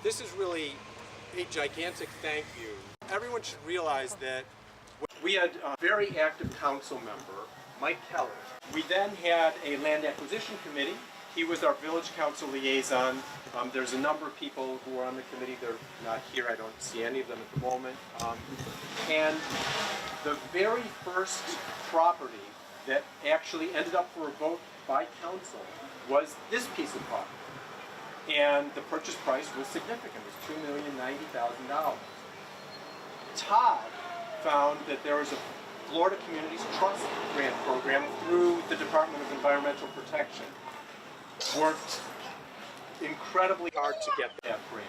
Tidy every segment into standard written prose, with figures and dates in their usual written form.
this is really a gigantic thank you. Everyone should realize that we had a very active council member, Mike Kelly. We then had a land acquisition committee. He was our village council liaison. There's a number of people who are on the committee. They're not here. I don't see any of them at the moment. And the very first property that actually ended up for a vote by council was this piece of property. And the purchase price was significant. It was $2,090,000. Todd found that there was a Florida Communities Trust grant program through the Department of Environmental Protection. Worked incredibly hard to get that grant.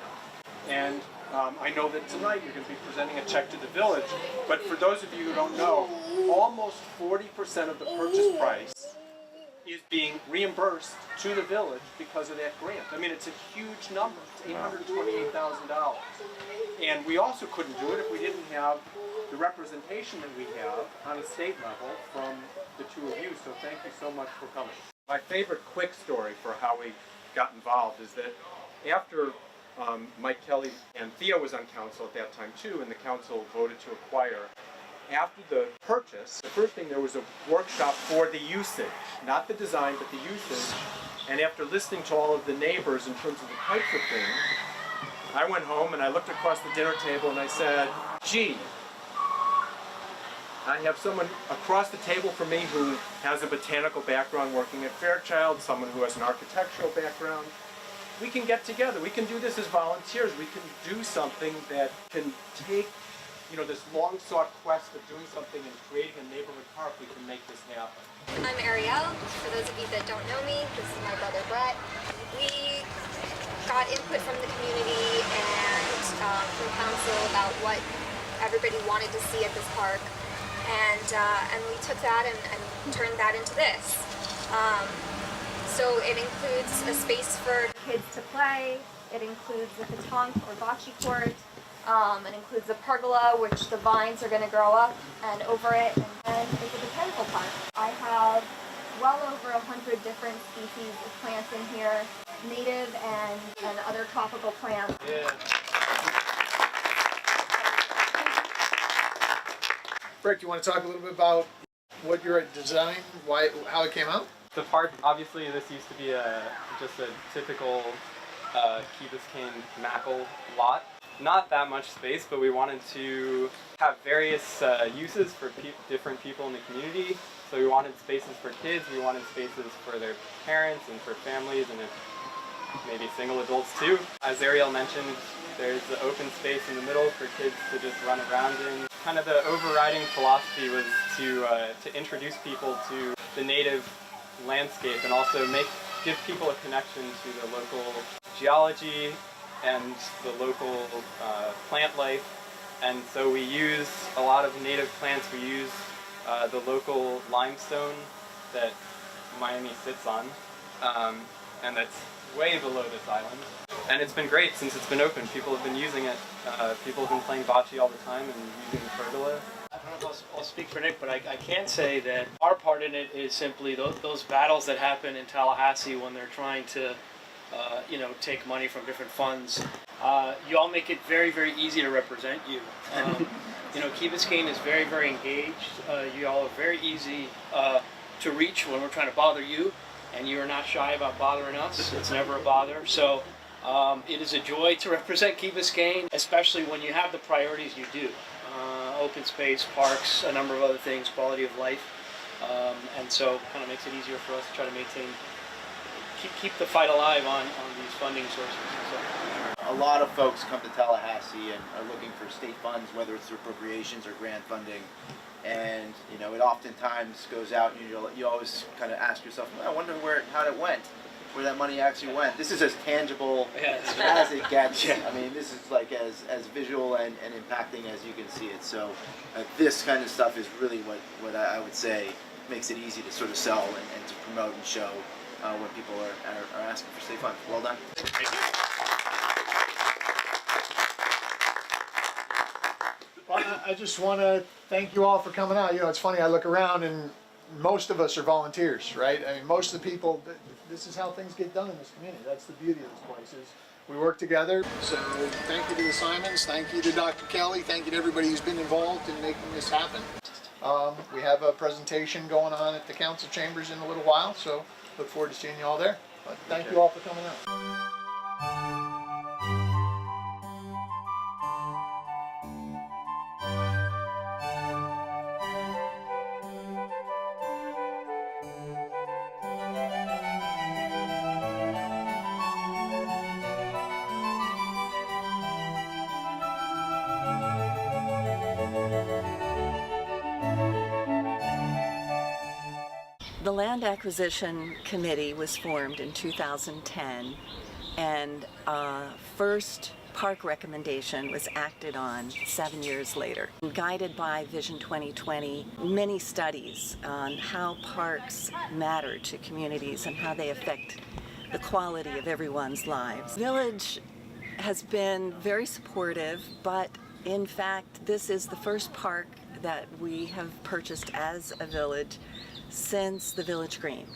And I know that tonight you're going to be presenting a check to the village, but for those of you who don't know, almost 40% of the purchase price is being reimbursed to the village because of that grant. I mean, it's a huge number. It's $828,000. And we also couldn't do it if we didn't have the representation that we have on a state level from the two of you, so thank you so much for coming. My favorite quick story for how we got involved is that after Mike Kelly and Theo was on council at that time too, and the council voted to acquire, after the purchase, the first thing, there was a workshop for the usage, not the design, but the usage. And after listening to all of the neighbors in terms of the types of things, I went home and I looked across the dinner table and I said, gee, I have someone across the table from me who has a botanical background working at Fairchild, someone who has an architectural background. We can get together. We can do this as volunteers. We can do something that can take, you know, this long-sought quest of doing something and creating a neighborhood park. We can make this happen. I'm Ariel. For those of you that don't know me, this is my brother Brett. We got input from the community and from council about what everybody wanted to see at this park. And we took that and turned that into this. So it includes a space for kids to play. It includes the petanque or bocce court. It includes a pergola, which the vines are going to grow up and over it, and it's a botanical park. I have well over 100 different species of plants in here, native and other tropical plants. Yeah. Brett, do you want to talk a little bit about what your design, how it came out? The park, obviously, this used to be just a typical Key Biscayne Mackle lot. Not that much space, but we wanted to have various uses for different people in the community. So we wanted spaces for kids, we wanted spaces for their parents and for families, and maybe single adults too. As Ariel mentioned, there's the open space in the middle for kids to just run around in. Kind of the overriding philosophy was to introduce people to the native landscape and also give people a connection to the local geology and the local plant life. And so we use a lot of native plants. We use the local limestone that Miami sits on, and that's way below this island. And it's been great since it's been open. People have been using it. People have been playing bocce all the time and using the pergola. I don't know if I'll speak for Nick, but I can say that our part in it is simply those battles that happen in Tallahassee when they're trying to take money from different funds. You all make it very, very easy to represent you. Key Biscayne is very, very engaged. You all are very easy to reach when we're trying to bother you, and you are not shy about bothering us. It's never a bother. So it is a joy to represent Key Biscayne, especially when you have the priorities you do. Open space, parks, a number of other things, quality of life. And so it kind of makes it easier for us to try to keep the fight alive on these funding sources. So. A lot of folks come to Tallahassee and are looking for state funds, whether it's through appropriations or grant funding, and it oftentimes goes out and you always kind of ask yourself, well, I wonder how it went, where that money actually went. This is as tangible as it gets. Yeah. I mean, this is like as visual and impacting as you can see it. So this kind of stuff is really what I would say makes it easy to sort of sell and to promote and show when people are asking for state funds. Well done. Well, I just want to thank you all for coming out. It's funny, I look around and most of us are volunteers, right? I mean, most of the people, this is how things get done in this community. That's the beauty of this place, is we work together. So thank you to the Simons, thank you to Dr. Kelly, thank you to everybody who's been involved in making this happen. We have a presentation going on at the council chambers in a little while, so look forward to seeing you all there. But thank you all for coming out. The Land Acquisition Committee was formed in 2010, and first park recommendation was acted on 7 years later. Guided by Vision 2020, many studies on how parks matter to communities and how they affect the quality of everyone's lives. Village has been very supportive, but in fact, this is the first park that we have purchased as a village since the Village Green.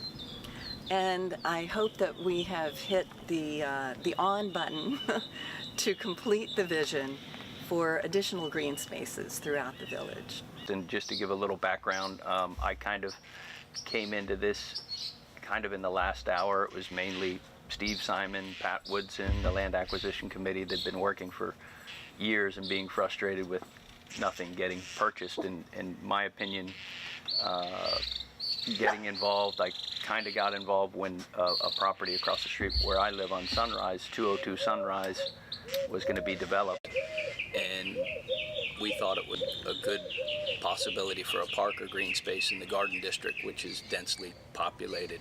And I hope that we have hit the on button to complete the vision for additional green spaces throughout the village. And just to give a little background, I kind of came into this kind of in the last hour. It was mainly Steve Simon, Pat Woodson, the Land Acquisition Committee that had been working for years and being frustrated with nothing getting purchased. In my opinion, getting involved, I kind of got involved when a property across the street where I live on Sunrise, 202 Sunrise, was going to be developed. And we thought it was a good possibility for a park or green space in the Garden District, which is densely populated.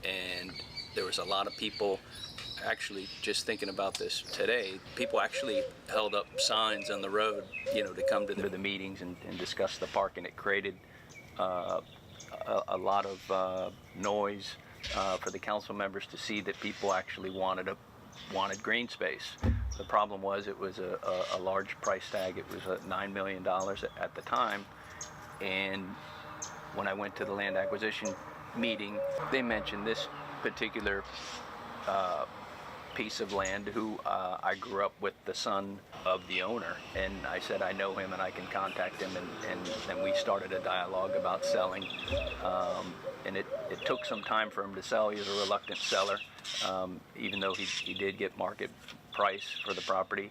And there was a lot of people, actually just thinking about this today, people actually held up signs on the road, you know, to come to the meetings and discuss the park, and it created a lot of noise for the council members to see that people actually wanted green space. The problem was it was a large price tag. It was $9 million at the time, and when I went to the land acquisition meeting, they mentioned this particular piece of land who I grew up with the son of the owner, and I said I know him and I can contact him, and then we started a dialogue about selling, and it took some time for him to sell. He was a reluctant seller, even though he did get market price for the property,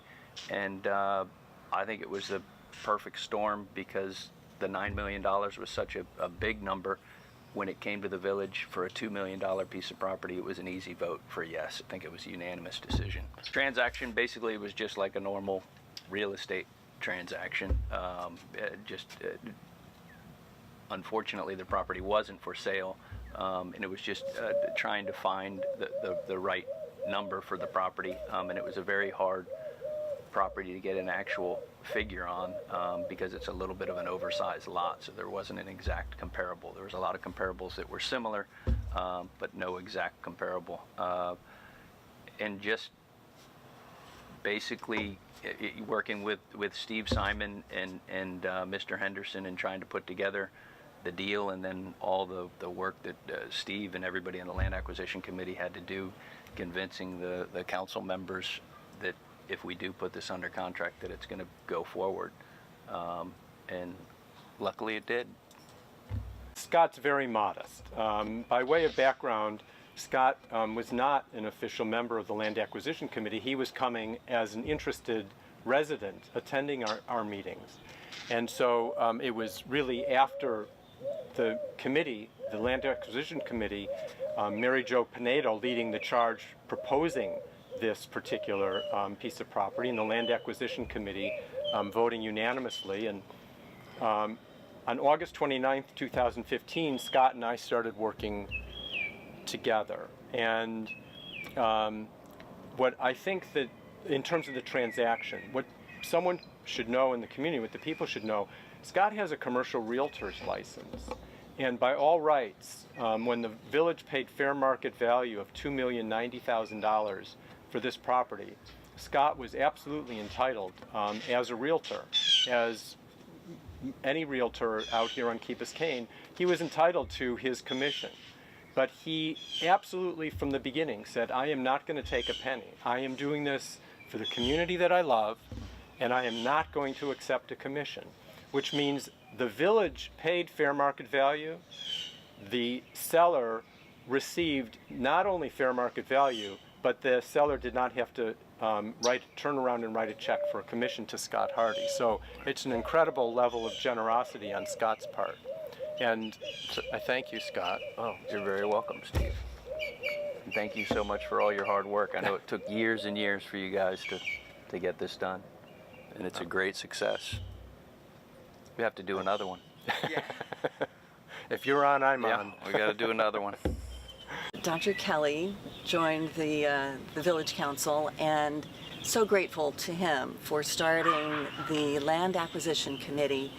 and I think it was the perfect storm because the $9 million was such a big number. When it came to the village for a $2 million piece of property, it was an easy vote for yes. I think it was a unanimous decision. Transaction basically was just like a normal real estate transaction. Unfortunately, the property wasn't for sale, and it was just trying to find the right number for the property, and it was a very hard property to get an actual figure on because it's a little bit of an oversized lot, so there wasn't an exact comparable. There was a lot of comparables that were similar, but no exact comparable. And just basically working with Steve Simon and Mr. Henderson and trying to put together the deal, and then all the work that Steve and everybody in the Land Acquisition Committee had to do, convincing the council members that if we do put this under contract that it's going to go forward, and luckily it did. Scott's very modest. By way of background, Scott was not an official member of the Land Acquisition Committee. He was coming as an interested resident attending our meetings. And so it was really after the committee, the Land Acquisition Committee, Mary Jo Pinedo leading the charge proposing this particular piece of property, and the Land Acquisition Committee voting unanimously. And on August 29th, 2015, Scott and I started working together. And what I think that in terms of the transaction, what someone should know in the community, what the people should know, Scott has a commercial realtor's license. And by all rights, when the village paid fair market value of $2,090,000 for this property, Scott was absolutely entitled as a realtor, as any realtor out here on Key Biscayne, he was entitled to his commission. But he absolutely, from the beginning, said, I am not going to take a penny. I am doing this for the community that I love, and I am not going to accept a commission, which means the village paid fair market value. The seller received not only fair market value, but the seller did not have to turn around and write a check for a commission to Scott Hardy. So it's an incredible level of generosity on Scott's part. And I thank you, Scott. Oh, you're very welcome, Steve. And thank you so much for all your hard work. I know it took years and years for you guys to get this done, and it's a great success. We have to do another one. If you're on, I'm Yeah, on. we got to do another one. Dr. Kelly joined the Village Council, and so grateful to him for starting the Land Acquisition Committee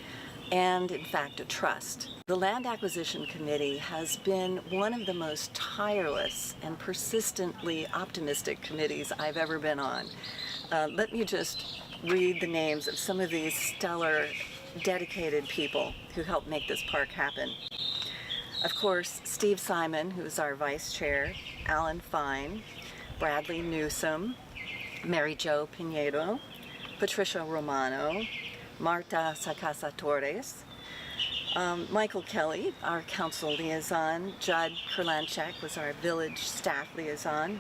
and, in fact, a trust. The Land Acquisition Committee has been one of the most tireless and persistently optimistic committees I've ever been on. Let me just read the names of some of these stellar, dedicated people who helped make this park happen. Of course, Steve Simon, who's our vice chair, Alan Fine, Bradley Newsom, Mary Jo Pinedo, Patricia Romano, Marta Sacasa Torres, Michael Kelly, our council liaison, Judd Kurlanchek was our village staff liaison,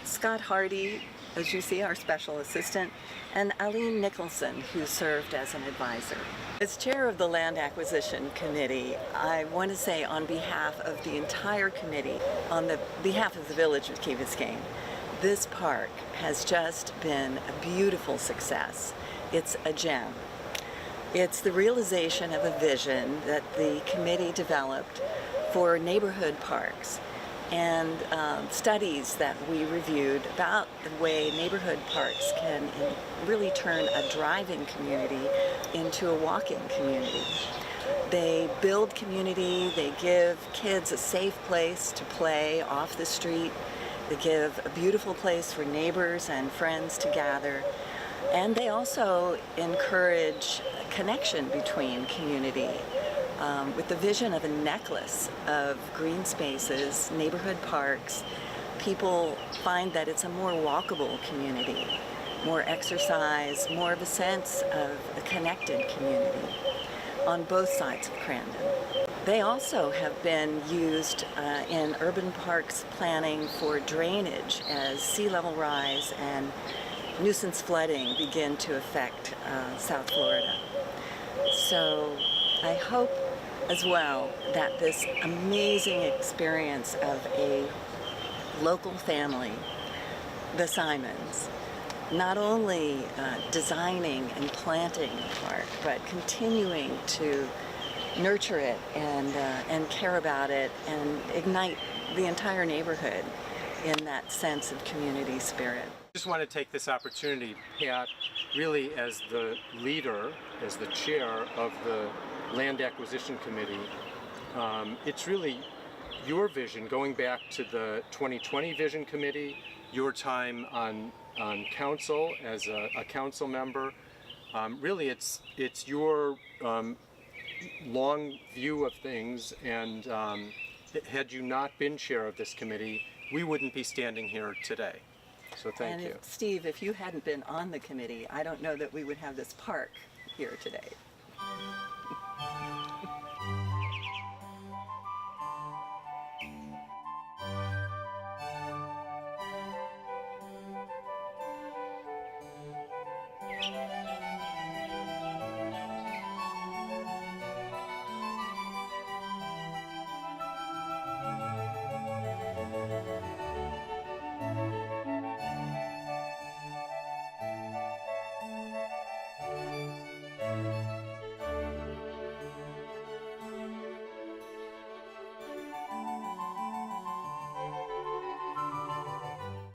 Scott Hardy, as you see, our special assistant, and Aline Nicholson, who served as an advisor. As chair of the Land Acquisition Committee, I want to say on behalf of the entire committee, on the behalf of the Village of Key Biscayne, this park has just been a beautiful success. It's a gem. It's the realization of a vision that the committee developed for neighborhood parks, and studies that we reviewed about the way neighborhood parks can really turn a driving community into a walking community. They build community, they give kids a safe place to play off the street, they give a beautiful place for neighbors and friends to gather, and they also encourage connection between community. With the vision of a necklace of green spaces, neighborhood parks, people find that it's a more walkable community, more exercise, more of a sense of a connected community on both sides of Crandon. They also have been used in urban parks planning for drainage as sea level rise and nuisance flooding begin to affect South Florida. So I hope as well that this amazing experience of a local family, the Simons, not only designing and planting the park, but continuing to nurture it and care about it and ignite the entire neighborhood in that sense of community spirit. I just want to take this opportunity, Pat, really as the leader, as the chair of the Land Acquisition Committee. It's really your vision, going back to the 2020 Vision Committee, your time on council as a council member. Really, it's your long view of things, and had you not been chair of this committee, we wouldn't be standing here today. So thank you. Steve, if you hadn't been on the committee, I don't know that we would have this park here today.